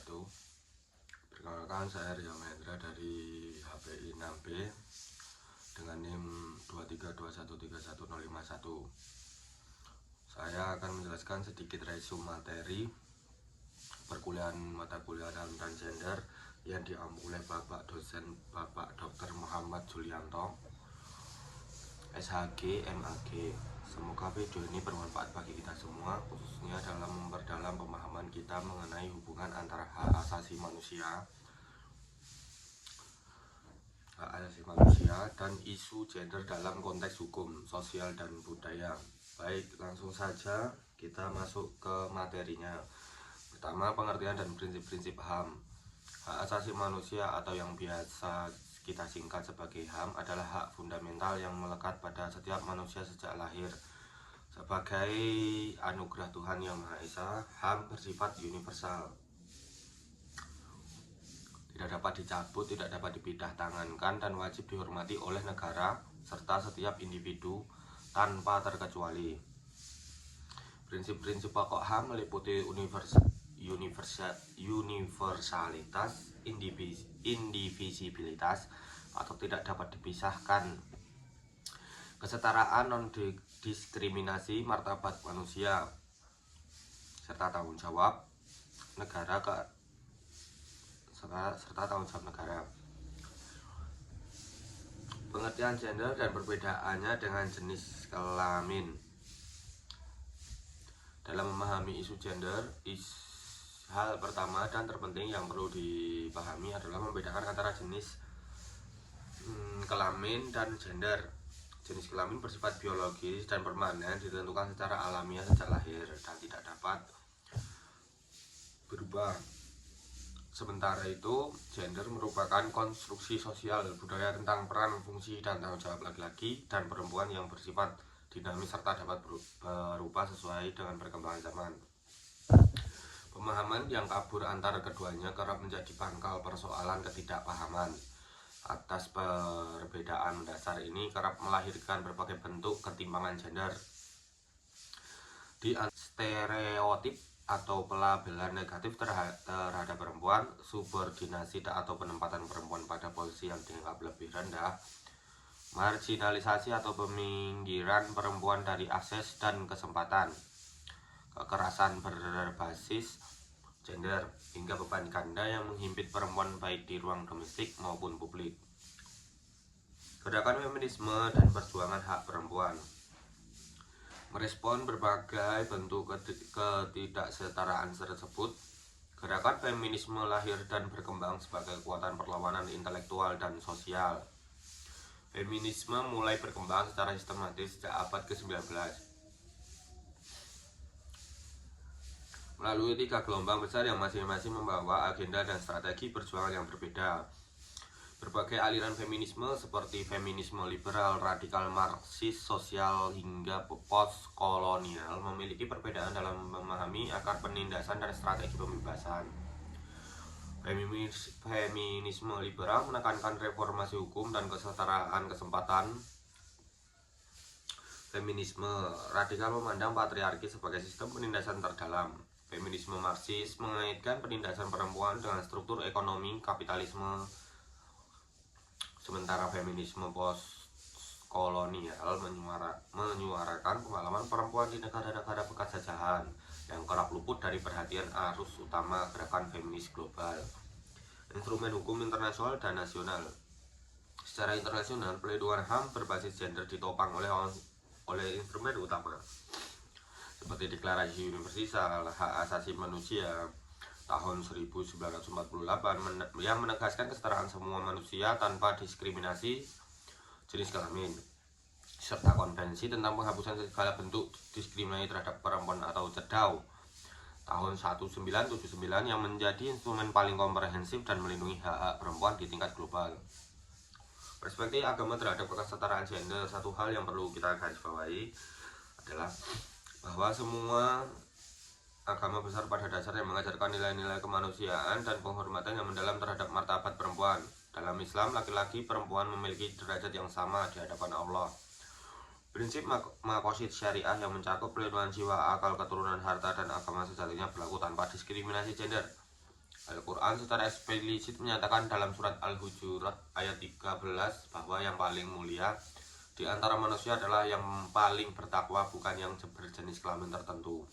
wabarakatuh. Perkenalkan, saya Ria Mahendra dari HPI 6B dengan NIM 232131051. Saya akan menjelaskan sedikit resume materi perkuliahan mata kuliah dalam transgender yang diampu oleh Bapak dosen Bapak Dr. Muhammad Julianto, SHG, MAG. Semoga video ini bermanfaat bagi kita semua, khususnya dalam memperdalam pemahaman kita mengenai hubungan antara hak asasi manusia dan isu gender dalam konteks hukum, sosial, dan budaya. Baik, langsung saja kita masuk ke materinya. Pertama, pengertian dan prinsip-prinsip HAM. Hak asasi manusia atau yang biasa kita singkat sebagai HAM adalah hak fundamental yang melekat pada setiap manusia sejak lahir. Sebagai anugerah Tuhan Yang Maha Esa, HAM bersifat universal, tidak dapat dicabut, tidak dapat dipindah tangankan, dan wajib dihormati oleh negara serta setiap individu tanpa terkecuali. Prinsip-prinsip pokok HAM meliputi universalitas, indivisibilitas atau tidak dapat dipisahkan, kesetaraan, non-diskriminasi, martabat manusia, serta tanggung jawab negara Pengertian gender dan perbedaannya dengan jenis kelamin. Dalam memahami isu gender, hal pertama dan terpenting yang perlu dipahami adalah membedakan antara jenis kelamin dan gender. Jenis kelamin bersifat biologis dan permanen, ditentukan secara alamiah sejak lahir dan tidak dapat berubah. Sementara itu, gender merupakan konstruksi sosial budaya tentang peran, fungsi, dan tanggung jawab laki-laki dan perempuan yang bersifat dinamis serta dapat berubah sesuai dengan perkembangan zaman. Pemahaman yang kabur antara keduanya kerap menjadi pangkal persoalan ketidakpahaman. Atas perbedaan mendasar ini kerap melahirkan berbagai bentuk ketimpangan gender. Di stereotip atau pelabelan negatif terhadap perempuan, subordinasi atau penempatan perempuan pada posisi yang dianggap lebih rendah, marginalisasi atau peminggiran perempuan dari akses dan kesempatan, kekerasan berbasis gender, hingga beban ganda yang menghimpit perempuan baik di ruang domestik maupun publik. Gerakan feminisme dan perjuangan hak perempuan merespon berbagai bentuk ketidaksetaraan tersebut. Gerakan feminisme lahir dan berkembang sebagai kekuatan perlawanan intelektual dan sosial. Feminisme mulai berkembang secara sistematis sejak abad ke-19 melalui 3 gelombang besar yang masing-masing membawa agenda dan strategi perjuangan yang berbeda. Berbagai aliran feminisme seperti feminisme liberal, radikal, marxis, sosial, hingga post-kolonial memiliki perbedaan dalam memahami akar penindasan dan strategi pembebasan. Feminisme liberal menekankan reformasi hukum dan kesetaraan kesempatan. Feminisme radikal memandang patriarki sebagai sistem penindasan terdalam. Feminisme marxis mengaitkan penindasan perempuan dengan struktur ekonomi kapitalisme. Sementara feminisme post-kolonial menyuarakan pengalaman perempuan di negara-negara bekas jajahan yang kerap luput dari perhatian arus utama gerakan feminis global. Instrumen hukum internasional dan nasional. Secara internasional, pelindungan HAM berbasis gender ditopang oleh instrumen utama seperti Deklarasi Universal Hak Asasi Manusia tahun 1948 yang menegaskan kesetaraan semua manusia tanpa diskriminasi jenis kelamin, serta Konvensi tentang penghapusan segala bentuk diskriminasi terhadap perempuan atau CEDAW tahun 1979 yang menjadi instrumen paling komprehensif dan melindungi hak-hak perempuan di tingkat global. Perspektif agama terhadap kesetaraan gender, satu hal yang perlu kita garisbawahi adalah bahwa semua agama besar pada dasarnya mengajarkan nilai-nilai kemanusiaan dan penghormatan yang mendalam terhadap martabat perempuan. Dalam Islam, laki-laki perempuan memiliki derajat yang sama di hadapan Allah. Prinsip makosid syariah yang mencakup perlindungan jiwa, akal, keturunan, harta, dan agama sejatinya berlaku tanpa diskriminasi gender. Al-Quran secara eksplisit menyatakan dalam surat Al-Hujurat ayat 13 bahwa yang paling mulia di antara manusia adalah yang paling bertakwa, bukan yang berjenis kelamin tertentu.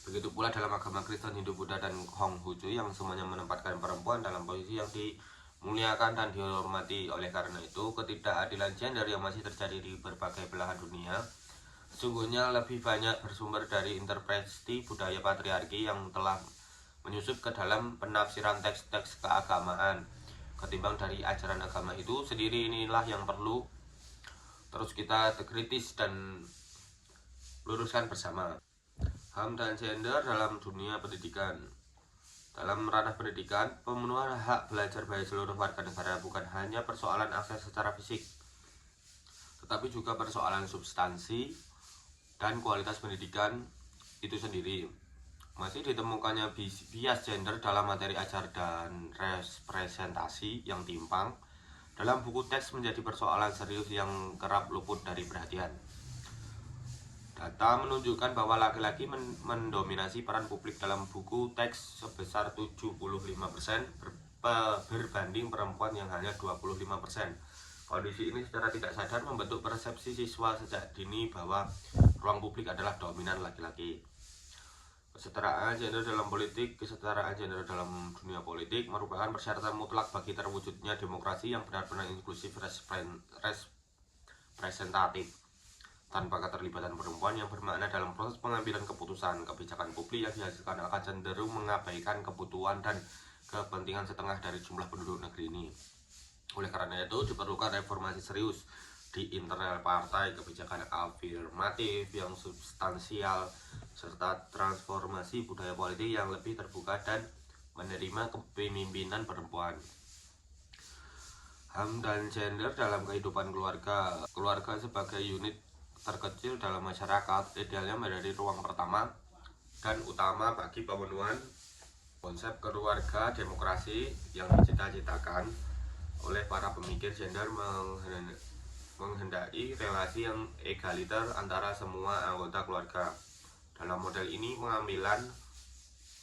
Begitu pula dalam agama Kristen, Hindu, Buddha, dan Konghucu yang semuanya menempatkan perempuan dalam posisi yang dimuliakan dan dihormati. Oleh karena itu, ketidakadilan gender yang masih terjadi di berbagai belahan dunia sesungguhnya lebih banyak bersumber dari interpretasi budaya patriarki yang telah menyusup ke dalam penafsiran teks-teks keagamaan ketimbang dari ajaran agama itu sendiri. Inilah yang perlu terus kita kritis dan luruskan bersama. HAM dan gender dalam dunia pendidikan. Dalam ranah pendidikan, pemenuhan hak belajar bagi seluruh warga negara bukan hanya persoalan akses secara fisik, tetapi juga persoalan substansi dan kualitas pendidikan itu sendiri. Masih ditemukannya bias gender dalam materi ajar dan representasi yang timpang dalam buku teks menjadi persoalan serius yang kerap luput dari perhatian. Data menunjukkan bahwa laki-laki mendominasi peran publik dalam buku teks sebesar 75% berbanding perempuan yang hanya 25%. Kondisi ini secara tidak sadar membentuk persepsi siswa sejak dini bahwa ruang publik adalah dominan laki-laki. Kesetaraan gender dalam politik. Kesetaraan gender dalam dunia politik merupakan persyaratan mutlak bagi terwujudnya demokrasi yang benar-benar inklusif, representatif, tanpa keterlibatan perempuan yang bermakna dalam proses pengambilan keputusan. Kebijakan publik yang dihasilkan akan cenderung mengabaikan kebutuhan dan kepentingan setengah dari jumlah penduduk negeri ini. Oleh karena itu diperlukan reformasi serius di internal partai, kebijakan afirmatif yang substansial, serta transformasi budaya politik yang lebih terbuka dan menerima kepemimpinan perempuan. HAM dan gender dalam kehidupan keluarga. Keluarga sebagai unit terkecil dalam masyarakat idealnya menjadi ruang pertama dan utama bagi pemenuhan konsep keluarga demokrasi yang dicita-citakan oleh para pemikir gender menghendaki relasi yang egaliter antara semua anggota keluarga. Dalam model ini pengambilan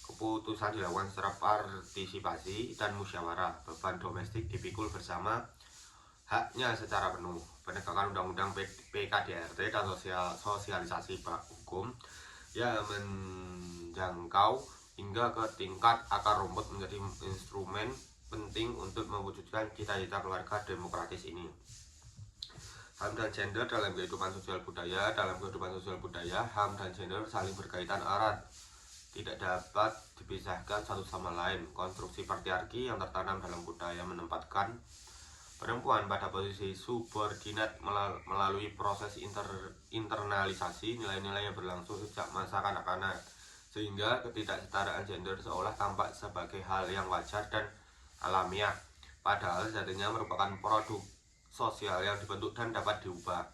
keputusan dilakukan secara partisipasi dan musyawarah. Beban domestik dipikul bersama haknya secara penuh. Penegakan undang-undang PKDRT dan sosialisasi hukum yang menjangkau hingga ke tingkat akar rumput menjadi instrumen penting untuk mewujudkan cita-cita keluarga demokratis ini. HAM dan gender dalam kehidupan sosial budaya. Dalam kehidupan sosial budaya, HAM dan gender saling berkaitan erat, tidak dapat dipisahkan satu sama lain. Konstruksi patriarki yang tertanam dalam budaya menempatkan perempuan pada posisi subordinat melalui proses internalisasi nilai-nilai yang berlangsung sejak masa kanak-kanak, sehingga ketidaksetaraan gender seolah tampak sebagai hal yang wajar dan alamiah, padahal sejatinya merupakan produk sosial yang dibentuk dan dapat diubah.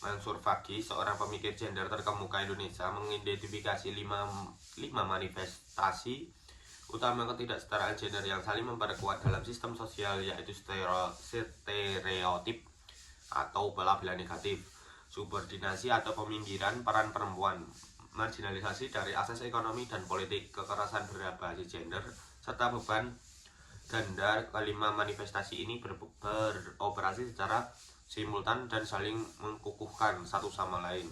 Mansur Faki, seorang pemikir gender terkemuka Indonesia, mengidentifikasi lima manifestasi utama ketidaksetaraan gender yang saling memperkuat dalam sistem sosial, yaitu stereotip atau pelabelan negatif, subordinasi atau peminggiran peran perempuan, marginalisasi dari akses ekonomi dan politik, kekerasan berbasis gender, serta beban ganda. Kelima manifestasi ini beroperasi secara simultan dan saling mengukuhkan satu sama lain.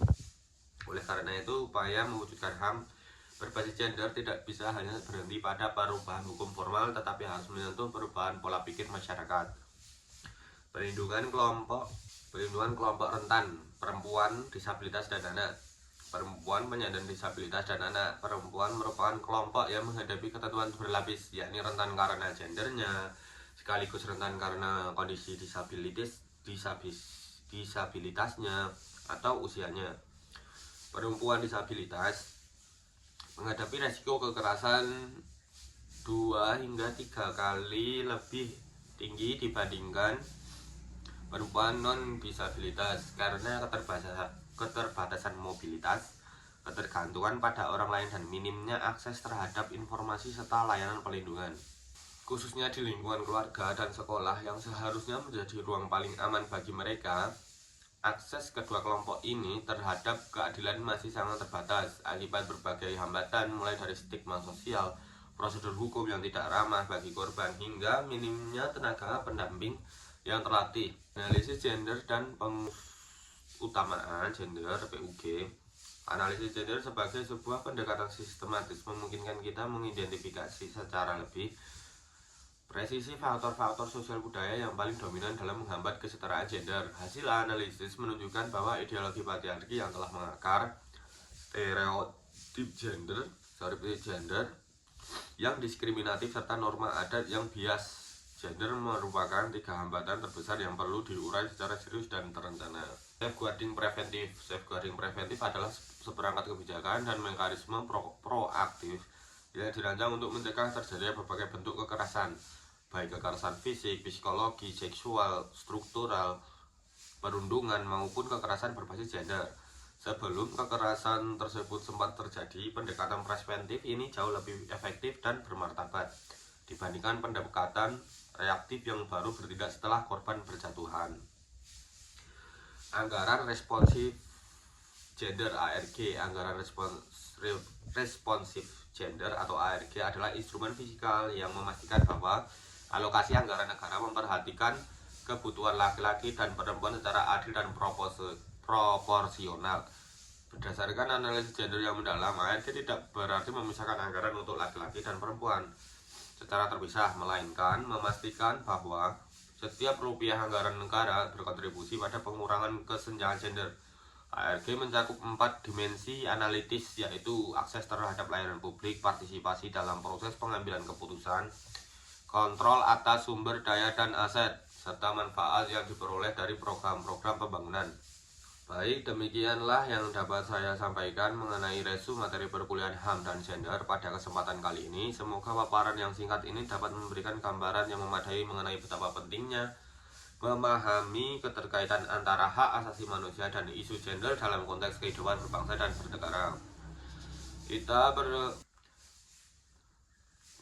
Oleh karena itu, upaya mewujudkan HAM berbasis gender tidak bisa hanya berhenti pada perubahan hukum formal, tetapi harus menyentuh perubahan pola pikir masyarakat. Perlindungan kelompok rentan, perempuan, disabilitas, dan anak. Perempuan, penyandang disabilitas, dan anak. Perempuan merupakan kelompok yang menghadapi ketentuan berlapis, yakni rentan karena gendernya, sekaligus rentan karena kondisi disabilitasnya atau usianya. Perempuan disabilitas menghadapi resiko kekerasan 2 hingga 3 kali lebih tinggi dibandingkan perempuan non-disabilitas karena keterbatasan mobilitas, ketergantungan pada orang lain, dan minimnya akses terhadap informasi serta layanan perlindungan, khususnya di lingkungan keluarga dan sekolah yang seharusnya menjadi ruang paling aman bagi mereka. Akses kedua kelompok ini terhadap keadilan masih sangat terbatas akibat berbagai hambatan, mulai dari stigma sosial, prosedur hukum yang tidak ramah bagi korban, hingga minimnya tenaga pendamping yang terlatih. Analisis gender dan pengutamaan gender (PUG). Analisis gender sebagai sebuah pendekatan sistematis memungkinkan kita mengidentifikasi secara lebih presisi faktor-faktor sosial budaya yang paling dominan dalam menghambat kesetaraan gender. Hasil analisis menunjukkan bahwa ideologi patriarki yang telah mengakar, stereotip gender yang diskriminatif, serta norma adat yang bias gender merupakan 3 hambatan terbesar yang perlu diurai secara serius dan terencana. Safeguarding preventif adalah seperangkat kebijakan dan mekanisme proaktif yang dirancang untuk mencegah terjadinya berbagai bentuk kekerasan, baik kekerasan fisik, psikologi, seksual, struktural, perundungan, maupun kekerasan berbasis gender. Sebelum kekerasan tersebut sempat terjadi, pendekatan preventif ini jauh lebih efektif dan bermartabat dibandingkan pendekatan reaktif yang baru bertindak setelah korban berjatuhan. Anggaran responsif gender (ARG). Anggaran responsif gender atau ARG adalah instrumen fiskal yang memastikan bahwa alokasi anggaran negara memperhatikan kebutuhan laki-laki dan perempuan secara adil dan proporsional. Berdasarkan analisis gender yang mendalam, ARG tidak berarti memisahkan anggaran untuk laki-laki dan perempuan secara terpisah, melainkan memastikan bahwa setiap rupiah anggaran negara berkontribusi pada pengurangan kesenjangan gender. ARG mencakup 4 dimensi analitis, yaitu akses terhadap layanan publik, partisipasi dalam proses pengambilan keputusan, kontrol atas sumber daya dan aset, serta manfaat yang diperoleh dari program-program pembangunan. Baik, demikianlah yang dapat saya sampaikan mengenai resu materi perkuliahan HAM dan gender pada kesempatan kali ini. Semoga paparan yang singkat ini dapat memberikan gambaran yang memadai mengenai betapa pentingnya memahami keterkaitan antara hak asasi manusia dan isu gender dalam konteks kehidupan berbangsa dan bernegara. Kita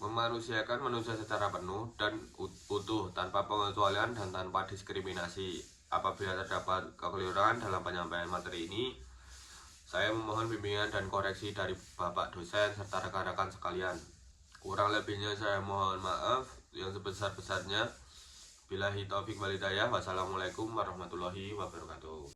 memanusiakan manusia secara penuh dan utuh, tanpa pengecualian dan tanpa diskriminasi. Apabila terdapat kekeliruan dalam penyampaian materi ini, saya memohon bimbingan dan koreksi dari Bapak dosen serta rekan-rekan sekalian. Kurang lebihnya saya mohon maaf yang sebesar-besarnya. Billahi taufik wal hidayah. Wassalamualaikum warahmatullahi wabarakatuh.